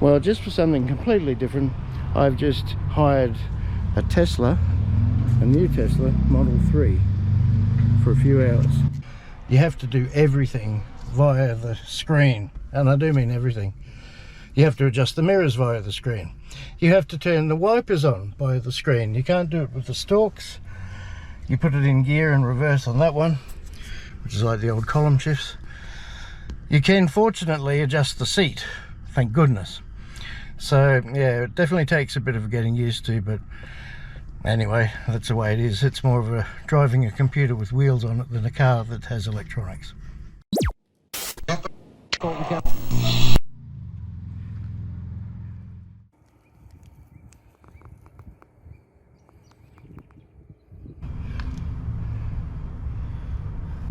Well, just for something completely different, I've just hired a Tesla, a new Tesla Model 3, for a few hours. You have to do everything via the screen, and I do mean everything. You have to adjust the mirrors via the screen. You have to turn the wipers on by the screen. You can't do it with the stalks. You put it in gear and reverse on that one, which is like the old column shifts. You can fortunately adjust the seat, thank goodness. So yeah, it definitely takes a bit of getting used to, but anyway, that's the way it is. It's more of a driving a computer with wheels on it than a car that has electronics.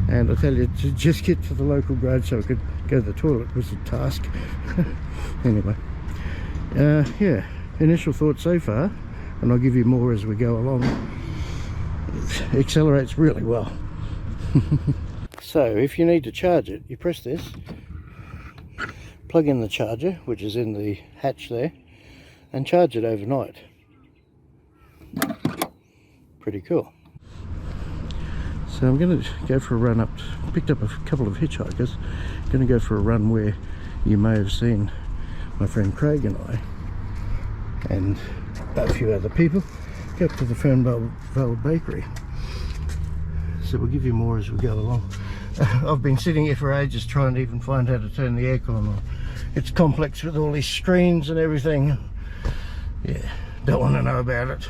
And I tell you, to just get to the local garage so I could go to the toilet was a task. Anyway, yeah, initial thoughts so far, and I'll give you more as we go along. It accelerates really well. So if you need to charge it, you press this, plug in the charger, which is in the hatch there, and charge it overnight. Pretty cool. So I'm going to go for a run up, picked up a couple of hitchhikers, going to go for a run where you may have seen my friend Craig and I, and a few other people, go up to the Fernvale Bakery. So we'll give you more as we go along. I've been sitting here for ages trying to even find how to turn the aircon on. It's complex with all these screens and everything. Yeah, don't want to know about it.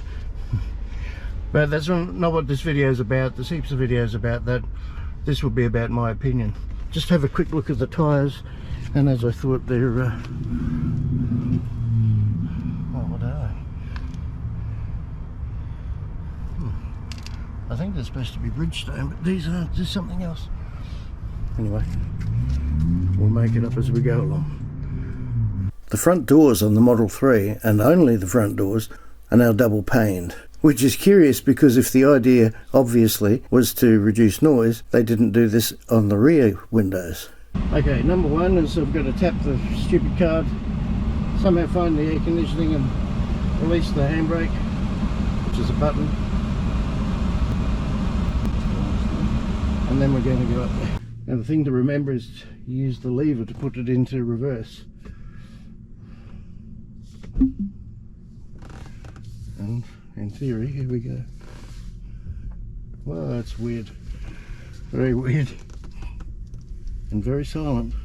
But that's not what this video is about. There's heaps of videos about that. This will be about my opinion. Just have a quick look at the tyres, and as I thought, they're oh, what are they? I think they're supposed to be Bridgestone, but these aren't. There's something else. Anyway, we'll make it up as we go along. The front doors on the Model 3, and only the front doors, are now double paned. Which is curious, because if the idea obviously was to reduce noise, they didn't do this on the rear windows. Okay, number one is I've got to tap the stupid card, somehow find the air conditioning and release the handbrake, which is a button. And then we're going to go up there. And the thing to remember is to use the lever to put it into reverse. And in theory, here we go. Well, that's weird. Very weird. And very silent.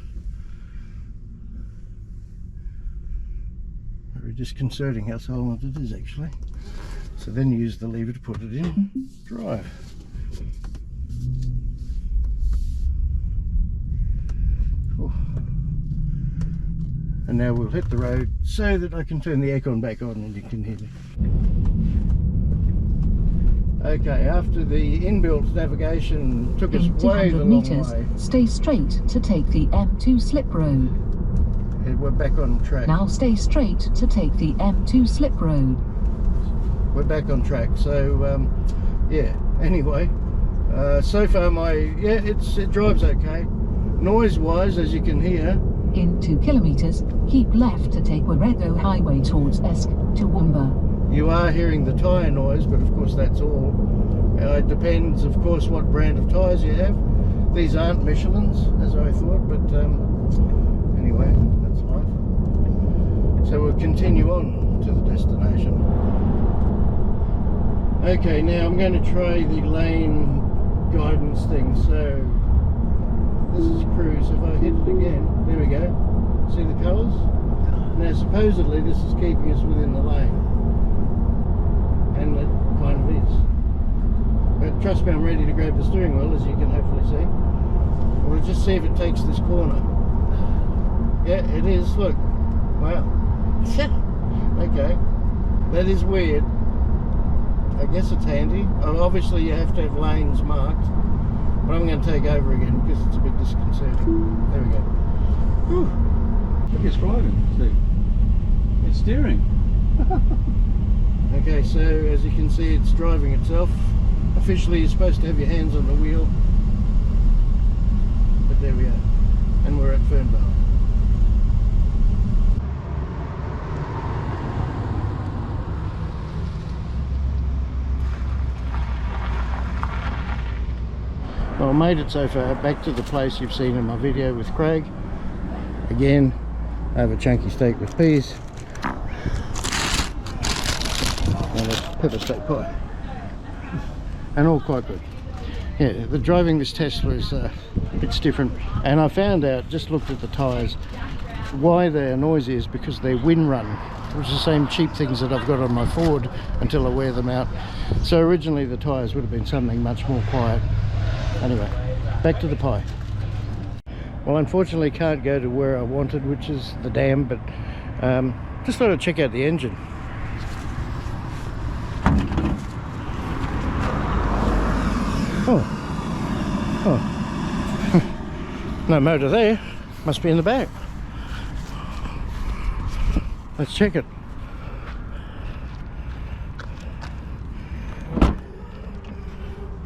Very disconcerting how silent it is, actually. So then you use the lever to put it in drive. Oh. And now we'll hit the road so that I can turn the aircon back on and you can hear me. Okay, after the inbuilt navigation took us way the long way. Stay straight to take the M2 slip road. We're back on track. Now stay straight to take the M2 slip road. We're back on track. So yeah, anyway, so far it drives okay. Noise wise, as you can hear, in 2 kilometers, keep left to take Warrego Highway towards Esk to Toowoomba. You are hearing the tyre noise, but of course that's all. It depends, of course, what brand of tyres you have. These aren't Michelin's, as I thought, but anyway, that's life. So we'll continue on to the destination. Okay, now I'm going to try the lane guidance thing. So this is cruise. If I hit it again, there we go. See the colours? Now supposedly this is keeping us within the lane. And it kind of is. But trust me, I'm ready to grab the steering wheel, as you can hopefully see. We'll just see if it takes this corner. Yeah, it is. Look. Wow. Okay. That is weird. I guess it's handy. Obviously you have to have lanes marked. But I'm going to take over again because it's a bit disconcerting. There we go. Whew. Look, it's driving. See? It's steering. Okay, so as you can see, it's driving itself. Officially, you're supposed to have your hands on the wheel. But there we are. And we're at Fernvale. Well, I made it so far, back to the place you've seen in my video with Craig. Again, I have a chunky steak with peas and a pepper steak pie, and all quite good. Yeah, the driving this Tesla is it's different, and I found out, just looked at the tyres, why they're noisy is because they're wind run, which is the same cheap things that I've got on my Ford until I wear them out. So originally the tyres would have been something much more quiet. Anyway, back to the pie. Well, unfortunately can't go to where I wanted, which is the dam, but just thought I'd check out the engine. Oh, no motor there, must be in the back. Let's check it.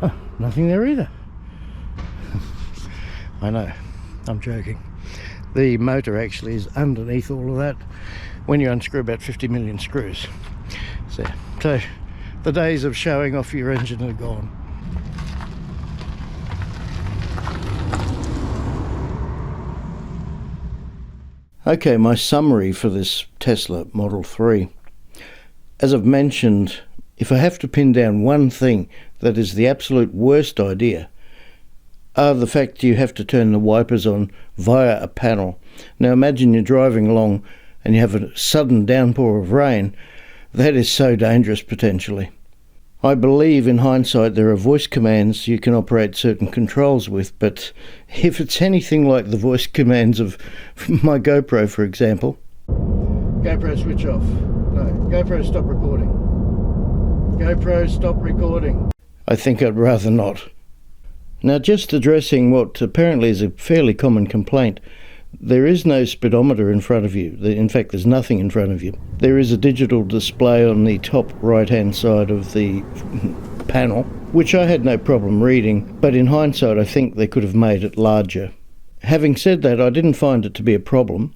Oh, nothing there either. I know, I'm joking. The motor actually is underneath all of that when you unscrew about 50 million screws. So the days of showing off your engine are gone. Okay, my summary for this Tesla Model 3. As I've mentioned, if I have to pin down one thing that is the absolute worst idea, the fact you have to turn the wipers on via a panel. Now imagine you're driving along and you have a sudden downpour of rain. That is so dangerous potentially. I believe in hindsight there are voice commands you can operate certain controls with, but if it's anything like the voice commands of my GoPro, for example. GoPro switch off. No, GoPro stop recording. GoPro stop recording. I think I'd rather not. Now, just addressing what apparently is a fairly common complaint, there is no speedometer in front of you. In fact, there's nothing in front of you. There is a digital display on the top right-hand side of the panel, which I had no problem reading, but in hindsight I think they could have made it larger. Having said that, I didn't find it to be a problem.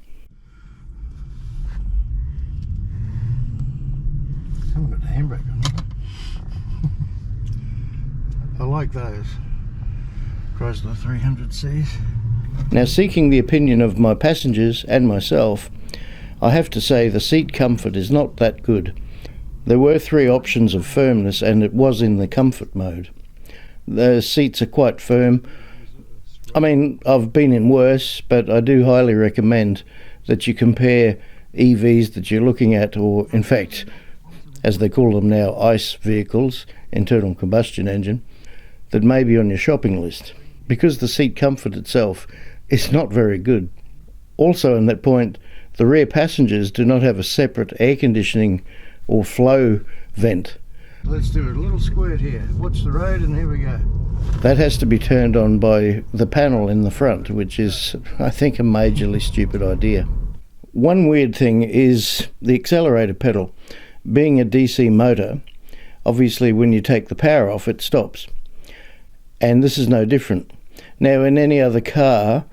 I haven't got the handbrake on. I like those Chrysler 300Cs. Now, seeking the opinion of my passengers and myself, I have to say the seat comfort is not that good. There were 3 options of firmness and it was in the comfort mode. The seats are quite firm. I mean, I've been in worse, but I do highly recommend that you compare EVs that you're looking at, or in fact, as they call them now, ICE vehicles, internal combustion engine, that may be on your shopping list, because the seat comfort itself is not very good. Also, on that point, the rear passengers do not have a separate air conditioning or flow vent. Let's do a little squirt here. Watch the road, and here we go. That has to be turned on by the panel in the front, which is, I think, a majorly stupid idea. One weird thing is the accelerator pedal. Being a DC motor, obviously when you take the power off, it stops. And this is no different. Now, in any other car,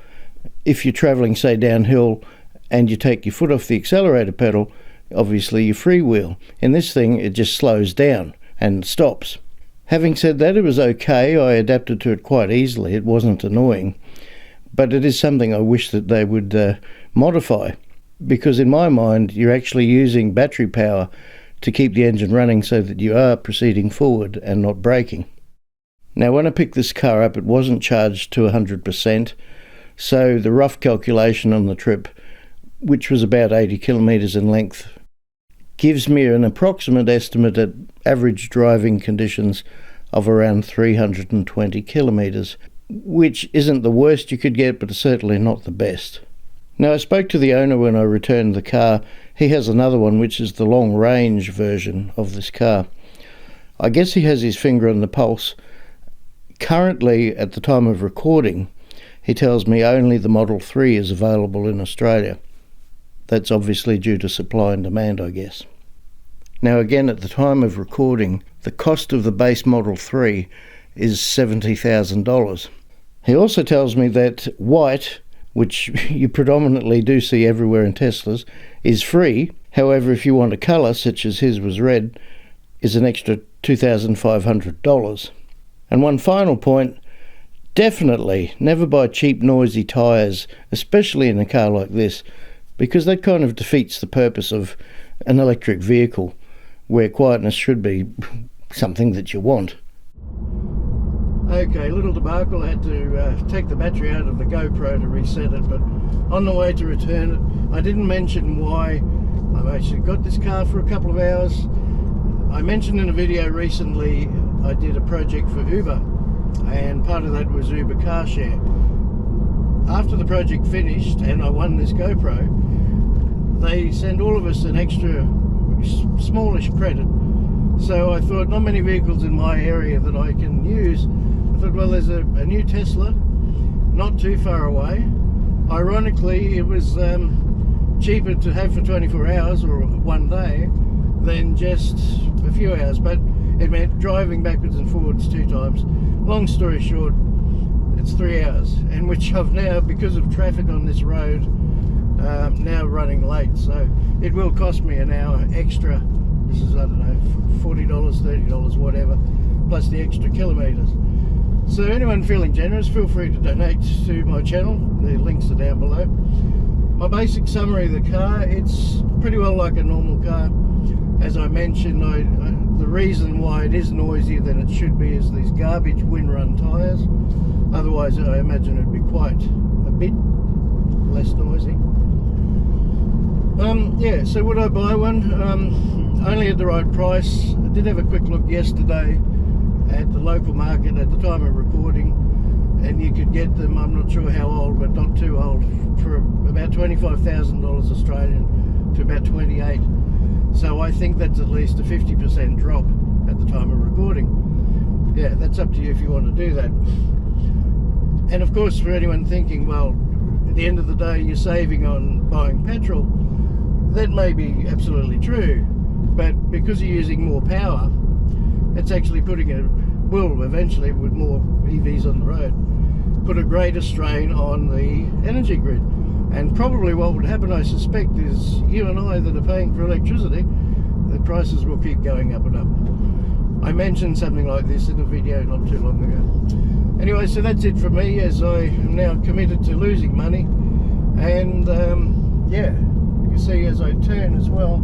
if you're travelling, say, downhill and you take your foot off the accelerator pedal, obviously you freewheel. In this thing, it just slows down and stops. Having said that, it was okay. I adapted to it quite easily. It wasn't annoying. But it is something I wish that they would modify, because in my mind, you're actually using battery power to keep the engine running so that you are proceeding forward and not braking. Now, when I picked this car up, it wasn't charged to 100%, so the rough calculation on the trip, which was about 80 kilometres in length, gives me an approximate estimate at average driving conditions of around 320 kilometres, which isn't the worst you could get, but certainly not the best. Now, I spoke to the owner when I returned the car. He has another one, which is the long-range version of this car. I guess he has his finger on the pulse. Currently, at the time of recording, he tells me only the Model 3 is available in Australia. That's obviously due to supply and demand, I guess. Now, again, at the time of recording, the cost of the base Model 3 is $70,000. He also tells me that white, which you predominantly do see everywhere in Teslas, is free. However, if you want a colour, such as his was red, is an extra $2,500. And one final point, Definitely never buy cheap noisy tyres, especially in a car like this, because that kind of defeats the purpose of an electric vehicle, where quietness should be something that you want. Okay, little debacle. I had to take the battery out of the GoPro to reset it, but on the way to return it, I didn't mention why I've actually got this car for a couple of hours. I mentioned in a video recently I did a project for Uber, and part of that was Uber car share. After the project finished and I won this GoPro, they send all of us an extra smallish credit. So I thought, not many vehicles in my area that I can use. I thought, well, there's a new Tesla not too far away. Ironically, it was cheaper to have for 24 hours or one day than just a few hours, but it meant driving backwards and forwards 2 times. Long story short, it's 3 hours, and which I've now, because of traffic on this road, now running late, so it will cost me an hour extra. This is, I don't know, $40, $30, whatever, plus the extra kilometres. So anyone feeling generous, feel free to donate to my channel. The links are down below. My basic summary of the car, it's pretty well like a normal car. As I mentioned, the reason why it is noisier than it should be is these garbage wind-run tyres. Otherwise, I imagine it'd be quite a bit less noisy. Yeah, so would I buy one? Only at the right price. I did have a quick look yesterday at the local market at the time of recording, and you could get them, I'm not sure how old, but not too old, for about $25,000 Australian to about 28. So I think that's at least a 50% drop at the time of recording. Yeah, that's up to you if you want to do that. And of course, for anyone thinking, well, at the end of the day you're saving on buying petrol, that may be absolutely true, but because you're using more power, it's actually will eventually, with more EVs on the road, put a greater strain on the energy grid. And probably what would happen, I suspect, is you and I that are paying for electricity, the prices will keep going up and up. I mentioned something like this in a video not too long ago. Anyway, so that's it for me, as I am now committed to losing money. And yeah, you can see as I turn as well,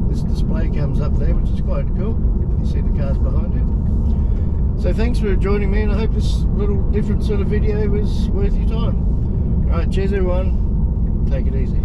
this display comes up there, which is quite cool. You see the cars behind it. So thanks for joining me, and I hope this little different sort of video was worth your time. Alright, cheers everyone, take it easy.